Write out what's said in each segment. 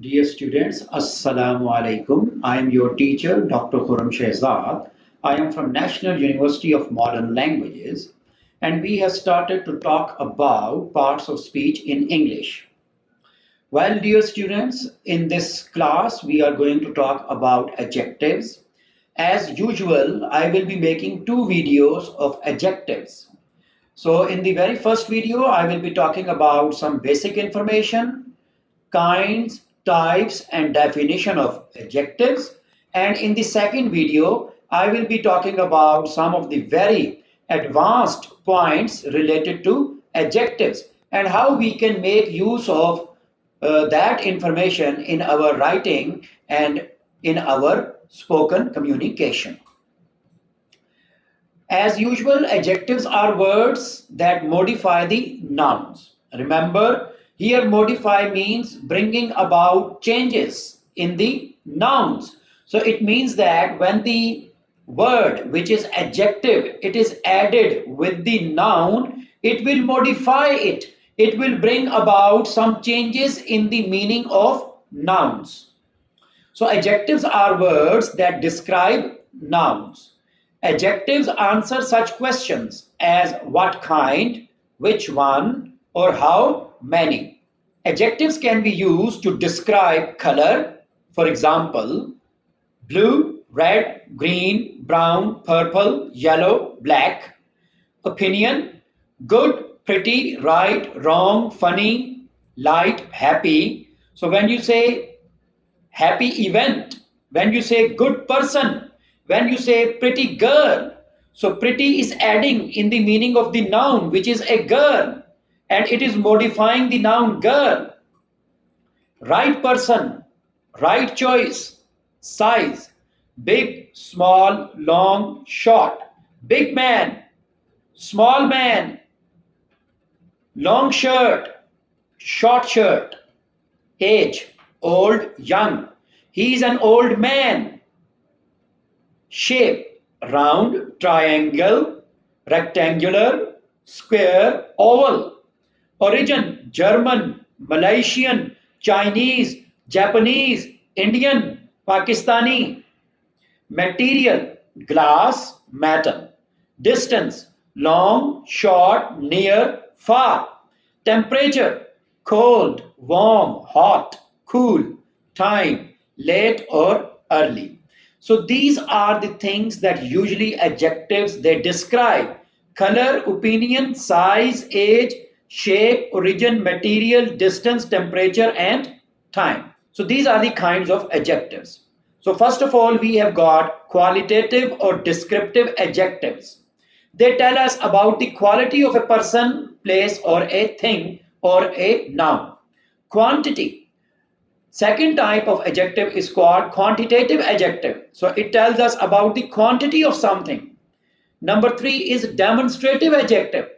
Dear students, Assalamu alaikum. I am your teacher, Dr. Khurram Shehzad. I am from National University of Modern Languages, and we have started to talk about parts of speech in English. Well, dear students, in this class, we are going to talk about adjectives. As usual, I will be making two videos of adjectives. So, in the very first video, I will be talking about some basic information, kinds, types, and definition of adjectives. And in the second video, I will be talking about some of the very advanced points related to adjectives and how we can make use of that information in our writing and in our spoken communication. As usual, adjectives are words that modify the nouns. Remember, here modify means bringing about changes in the nouns. So it means that when the word which is adjective, it is added with the noun, it will modify it. It will bring about some changes in the meaning of nouns. So adjectives are words that describe nouns. Adjectives answer such questions as what kind, which one, or how many. Adjectives can be used to describe color, for example, blue, red, green, brown, purple, yellow, black. Opinion, good, pretty, right, wrong, funny, light, happy. So when you say happy event, when you say good person, when you say pretty girl, so pretty is adding in the meaning of the noun, which is a girl, and it is modifying the noun girl. Right person, right choice, size, big, small, long, short, big man, small man, long shirt, short shirt, age, old, young. He is an old man. Shape, round, triangle, rectangular, square, oval. Origin, German, Malaysian, Chinese, Japanese, Indian, Pakistani. Material, glass, metal. Distance, long, short, near, far. Temperature, cold, warm, hot, cool. Time, late or early. So these are the things that usually adjectives they describe: color, opinion, size, age, shape, origin, material, distance, temperature, and time. So these are the kinds of adjectives. So first of all, we have got qualitative or descriptive adjectives. They tell us about the quality of a person, place, or a thing, or a noun. Quantity. Second type of adjective is called quantitative adjective. So it tells us about the quantity of something. Number 3 is demonstrative adjective.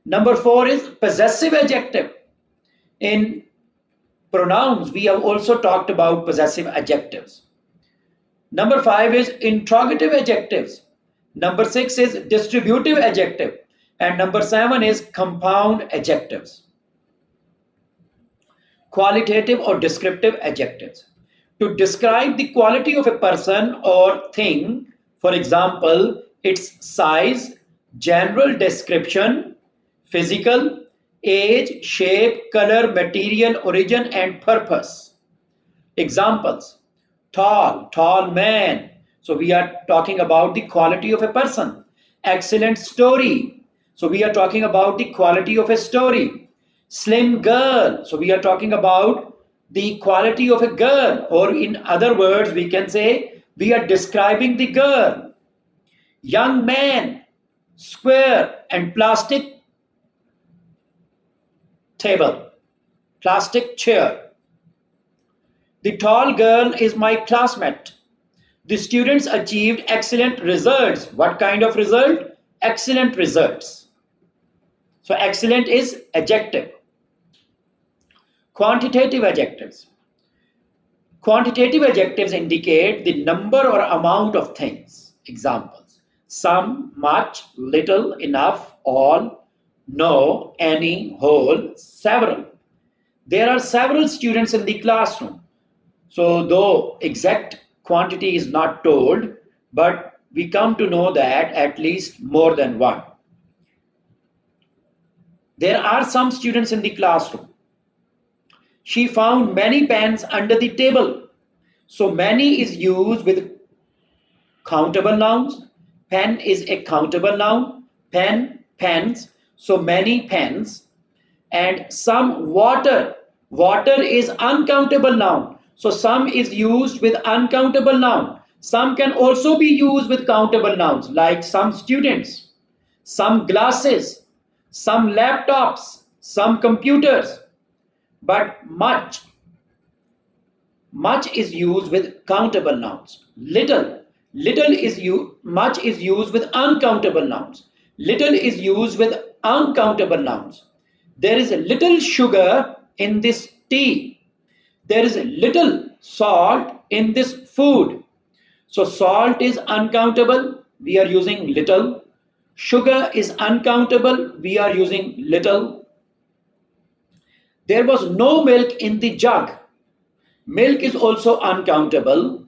Number 4 is possessive adjective. In pronouns, we have also talked about possessive adjectives. Number 5 is interrogative adjectives. Number 6 is distributive adjective. And number 7 is compound adjectives. Qualitative or descriptive adjectives. To describe the quality of a person or thing, for example, its size, general description, physical, age, shape, color, material, origin, and purpose. Examples: tall, tall man. So we are talking about the quality of a person. Excellent story. So we are talking about the quality of a story. Slim girl. So we are talking about the quality of a girl, or in other words, we can say we are describing the girl. Young man, square and plastic table, plastic chair. The tall girl is my classmate. The students achieved excellent results. What kind of result? Excellent results. So excellent is adjective. Quantitative adjectives. Quantitative adjectives indicate the number or amount of things. Examples: some, much, little, enough, all, no, any, whole, several. There are several students in the classroom. So, though exact quantity is not told, but we come to know that at least more than one. There are some students in the classroom. She found many pens under the table. So, many is used with countable nouns. Pen is a countable noun. Pen, pens. So, many pens. And some water. Water is uncountable noun. So some is used with uncountable noun. Some can also be used with countable nouns like some students, some glasses, some laptops, some computers. But much is used with countable nouns. Little is you much is used with uncountable nouns. Little is used with uncountable nouns. There is a little sugar in this tea. There is a little salt in this food. So salt is uncountable, we are using little. Sugar is uncountable, we are using little. There was no milk in the jug. Milk is also uncountable,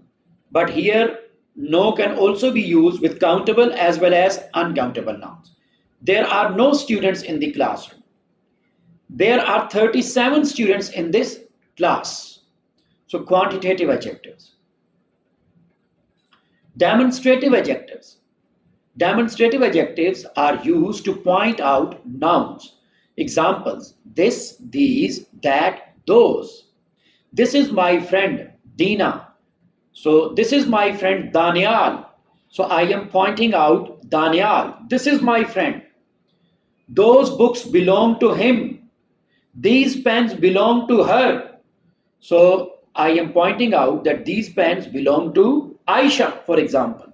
but here no can also be used with countable as well as uncountable nouns. There are no students in the classroom. There are 37 students in this class. So quantitative adjectives. Demonstrative adjectives. Demonstrative adjectives are used to point out nouns. Examples: this, these, that, those. This is my friend Dina. So this is my friend Daniel. So I am pointing out Daniel. This is my friend. Those books belong to him. These pens belong to her. So I am pointing out that these pens belong to Aisha, for example.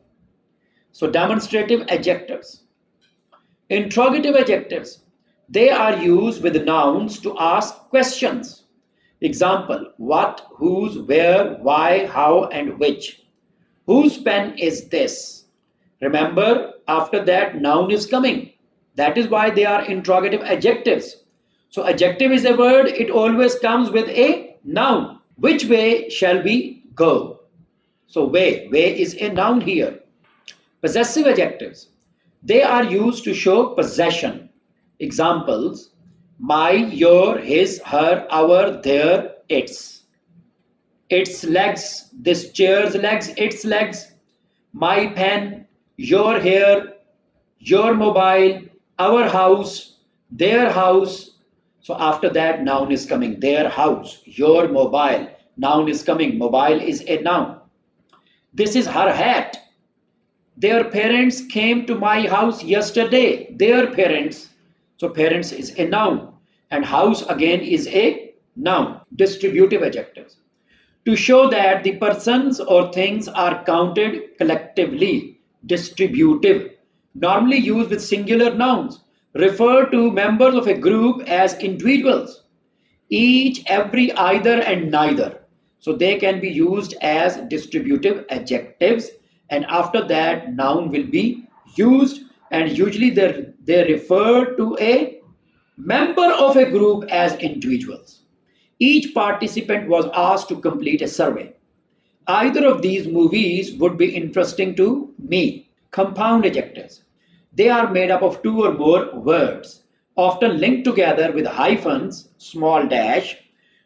So demonstrative adjectives. Interrogative adjectives. They are used with nouns to ask questions. Example: what, whose, where, why, how, and which. Whose pen is this? Remember, after that, noun is coming. That is why they are interrogative adjectives. So, adjective is a word, it always comes with a noun. Which way shall we go? So, way is a noun here. Possessive adjectives. They are used to show possession. Examples: my, your, his, her, our, their, its. Its legs, this chair's legs, its legs. My pen, your hair, your mobile, our house, their house. So after that, noun is coming. Their house, your mobile. Noun is coming. Mobile is a noun. This is her hat. Their parents came to my house yesterday. Their parents. So parents is a noun. And house again is a noun. Distributive adjectives. To show that the persons or things are counted collectively. Distributive. Normally used with singular nouns. Refer to members of a group as individuals. Each, every, either, and neither. So they can be used as distributive adjectives, and after that, noun will be used, and usually they refer to a member of a group as individuals. Each participant was asked to complete a survey. Either of these movies would be interesting to me. Compound adjectives. They are made up of two or more words, often linked together with hyphens, small dash,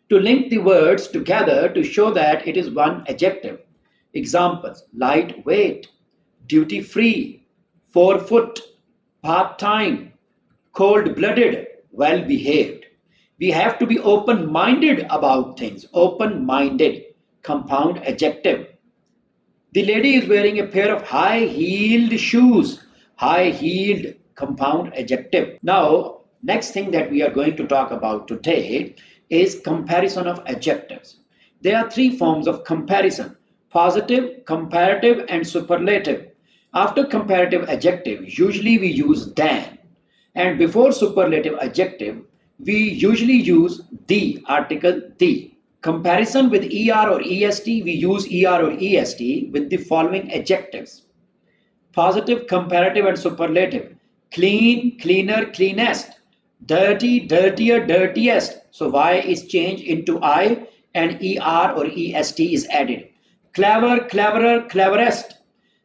to link the words together to show that it is one adjective. Examples: lightweight, duty free, 4 foot, part time, cold blooded, well behaved. We have to be open minded about things. Open minded, compound adjective. The lady is wearing a pair of high heeled shoes. High heeled, compound adjective. Now, next thing that we are going to talk about today is comparison of adjectives. There are three forms of comparison: positive, comparative, and superlative. After comparative adjective, usually we use than. And before superlative adjective, we usually use the, article the. Comparison with er or est, we use er or est with the following adjectives: positive, comparative, and superlative. Clean, cleaner, cleanest. Dirty, dirtier, dirtiest. So Y is changed into I and ER or EST is added. Clever, cleverer, cleverest.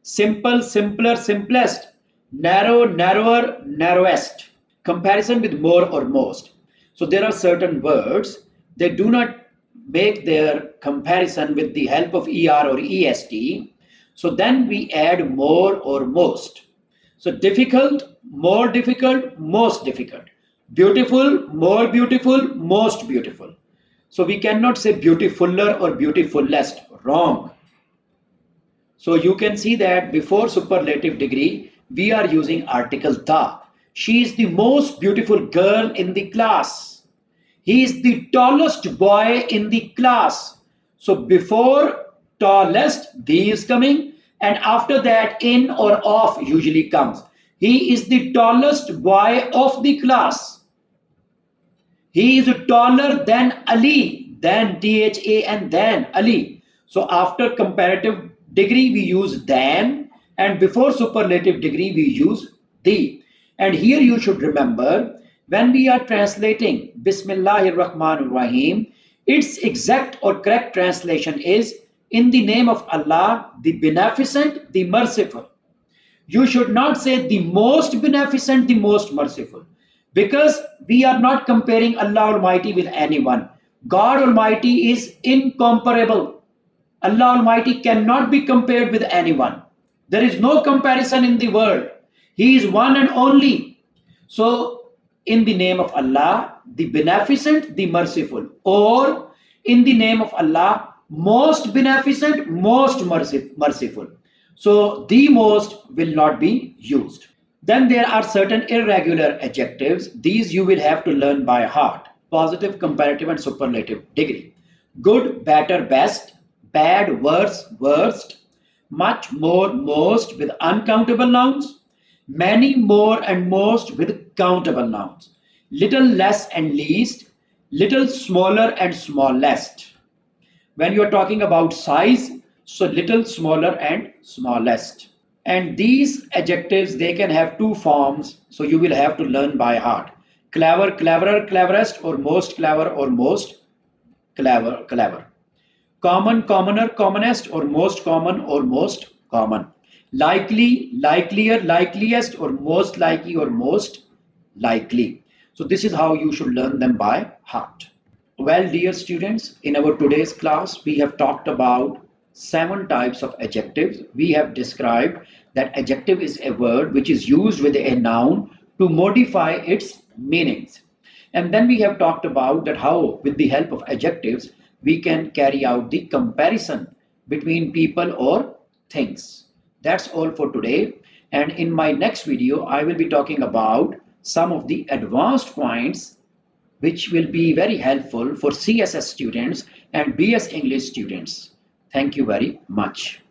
Simple, simpler, simplest. Narrow, narrower, narrowest. Comparison with more or most. So there are certain words, they do not make their comparison with the help of ER or EST. So then we add more or most. So difficult, more difficult, most difficult. Beautiful, more beautiful, most beautiful. So we cannot say beautifuler or beautifulest. Wrong. So you can see that before superlative degree, we are using article the. She is the most beautiful girl in the class. He is the tallest boy in the class. So before tallest, the is coming, and after that, in or of usually comes. He is the tallest boy of the class. He is taller than Ali, than THA and than Ali. So after comparative degree, we use than, and before superlative degree, we use the. And here you should remember when we are translating Bismillahir Rahmanir Rahim, its exact or correct translation is in the name of Allah, the Beneficent, the Merciful. You should not say the most beneficent, the most merciful, because we are not comparing Allah Almighty with anyone. God Almighty is incomparable. Allah Almighty cannot be compared with anyone. There is no comparison in the world. He is one and only. So, in the name of Allah, the beneficent, the merciful, or in the name of Allah, most beneficent, most merciful. So, the most will not be used. Then there are certain irregular adjectives. These you will have to learn by heart. Positive, comparative, and superlative degree. Good, better, best. Bad, worse, worst. Much, more, most with uncountable nouns. Many, more, and most with countable nouns. Little, less, and least. Little, smaller, and smallest. When you are talking about size, so little, smaller, and smallest. And these adjectives, they can have two forms, so you will have to learn by heart. Clever, cleverer, cleverest, or most clever, or most clever, clever. Common, commoner, commonest, or most common, or most common. Likely, likelier, likeliest, or most likely, or most likely. So this is how you should learn them by heart. Well, dear students, in our today's class, we have talked about 7 types of adjectives. We have described that adjective is a word which is used with a noun to modify its meanings. And then we have talked about that how, with the help of adjectives, we can carry out the comparison between people or things. That's all for today. And in my next video, I will be talking about some of the advanced points which will be very helpful for CSS students and BS English students. Thank you very much.